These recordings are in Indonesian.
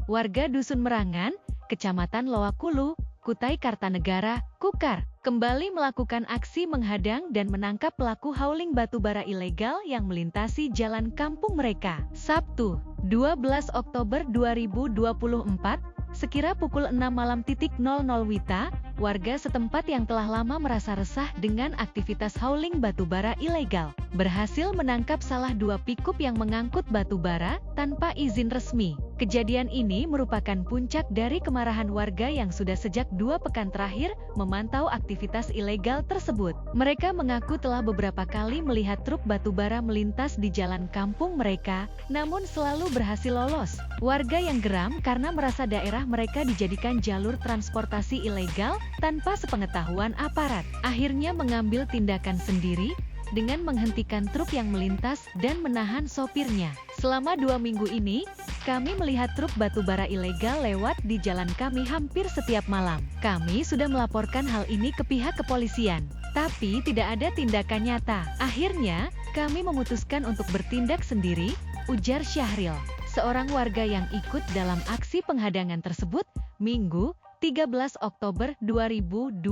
warga Dusun Merangan, Kecamatan Loakulu, Kutai Kartanegara, Kukar, kembali melakukan aksi menghadang dan menangkap pelaku hauling batubara ilegal yang melintasi jalan kampung mereka. Sabtu, 12 Oktober 2024, sekira pukul 6 malam WITA, warga setempat yang telah lama merasa resah dengan aktivitas hauling batubara ilegal, berhasil menangkap salah dua pickup yang mengangkut batubara tanpa izin resmi. Kejadian ini merupakan puncak dari kemarahan warga yang sudah sejak 2 pekan terakhir memantau aktivitas ilegal tersebut. Mereka mengaku telah beberapa kali melihat truk batubara melintas di jalan kampung mereka, namun selalu berhasil lolos. Warga yang geram karena merasa daerah mereka dijadikan jalur transportasi ilegal tanpa sepengetahuan aparat, akhirnya mengambil tindakan sendiri dengan menghentikan truk yang melintas dan menahan sopirnya. Selama 2 minggu ini, kami melihat truk batubara ilegal lewat di jalan kami hampir setiap malam. Kami sudah melaporkan hal ini ke pihak kepolisian, tapi tidak ada tindakan nyata. Akhirnya, kami memutuskan untuk bertindak sendiri, ujar Syahril, seorang warga yang ikut dalam aksi penghadangan tersebut, Minggu, 13 Oktober 2024.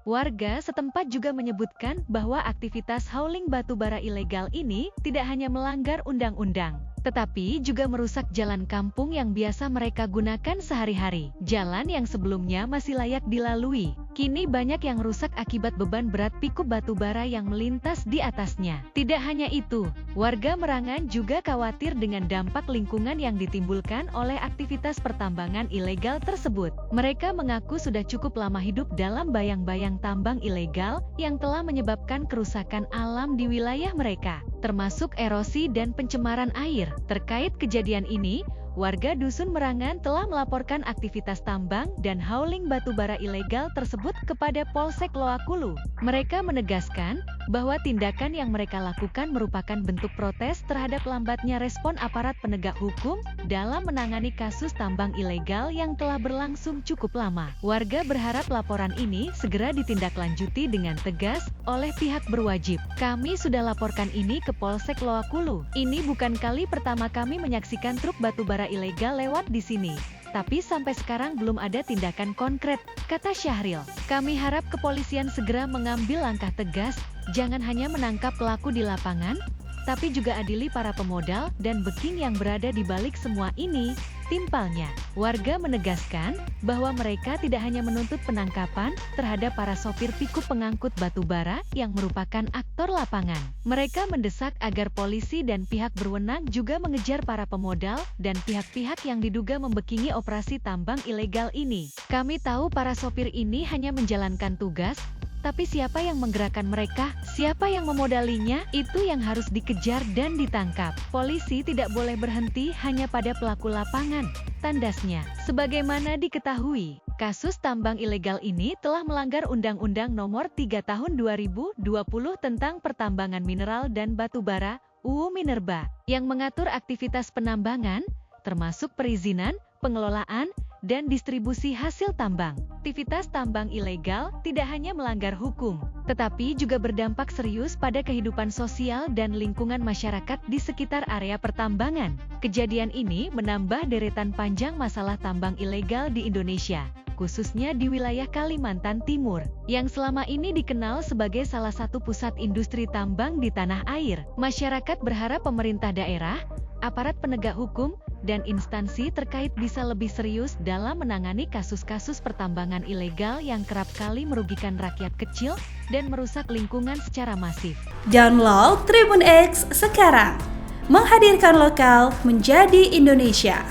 Warga setempat juga menyebutkan bahwa aktivitas hauling batubara ilegal ini tidak hanya melanggar undang-undang, tetapi juga merusak jalan kampung yang biasa mereka gunakan sehari-hari. Jalan yang sebelumnya masih layak dilalui, kini banyak yang rusak akibat beban berat pickup batubara yang melintas di atasnya. Tidak hanya itu, warga Merangan juga khawatir dengan dampak lingkungan yang ditimbulkan oleh aktivitas pertambangan ilegal tersebut. Mereka mengaku sudah cukup lama hidup dalam bayang-bayang tambang ilegal yang telah menyebabkan kerusakan alam di wilayah mereka, termasuk erosi dan pencemaran air. Terkait kejadian ini, warga Dusun Merangan telah melaporkan aktivitas tambang dan hauling batubara ilegal tersebut kepada Polsek Loakulu. Mereka menegaskan bahwa tindakan yang mereka lakukan merupakan bentuk protes terhadap lambatnya respon aparat penegak hukum dalam menangani kasus tambang ilegal yang telah berlangsung cukup lama. Warga berharap laporan ini segera ditindaklanjuti dengan tegas oleh pihak berwajib. Kami sudah laporkan ini ke Polsek Loakulu. Ini bukan kali pertama kami menyaksikan truk batubara ilegal lewat di sini, tapi sampai sekarang belum ada tindakan konkret, kata Syahril. Kami harap kepolisian segera mengambil langkah tegas, jangan hanya menangkap pelaku di lapangan, tapi juga adili para pemodal dan beking yang berada di balik semua ini, timpalnya. Warga menegaskan bahwa mereka tidak hanya menuntut penangkapan terhadap para sopir pickup pengangkut batubara yang merupakan aktor lapangan. Mereka mendesak agar polisi dan pihak berwenang juga mengejar para pemodal dan pihak-pihak yang diduga membekingi operasi tambang ilegal ini. Kami tahu para sopir ini hanya menjalankan tugas, tapi siapa yang menggerakkan mereka, siapa yang memodalinya, itu yang harus dikejar dan ditangkap. Polisi tidak boleh berhenti hanya pada pelaku lapangan, tandasnya. Sebagaimana diketahui, kasus tambang ilegal ini telah melanggar Undang-Undang Nomor 3 Tahun 2020 tentang Pertambangan Mineral dan Batubara, UU Minerba, yang mengatur aktivitas penambangan, termasuk perizinan, pengelolaan, dan distribusi hasil tambang. Aktivitas tambang ilegal tidak hanya melanggar hukum, tetapi juga berdampak serius pada kehidupan sosial dan lingkungan masyarakat di sekitar area pertambangan. Kejadian ini menambah deretan panjang masalah tambang ilegal di Indonesia, khususnya di wilayah Kalimantan Timur, yang selama ini dikenal sebagai salah satu pusat industri tambang di tanah air. Masyarakat berharap pemerintah daerah, aparat penegak hukum, dan instansi terkait bisa lebih serius dalam menangani kasus-kasus pertambangan ilegal yang kerap kali merugikan rakyat kecil dan merusak lingkungan secara masif. Download Tribun X sekarang, menghadirkan lokal menjadi Indonesia.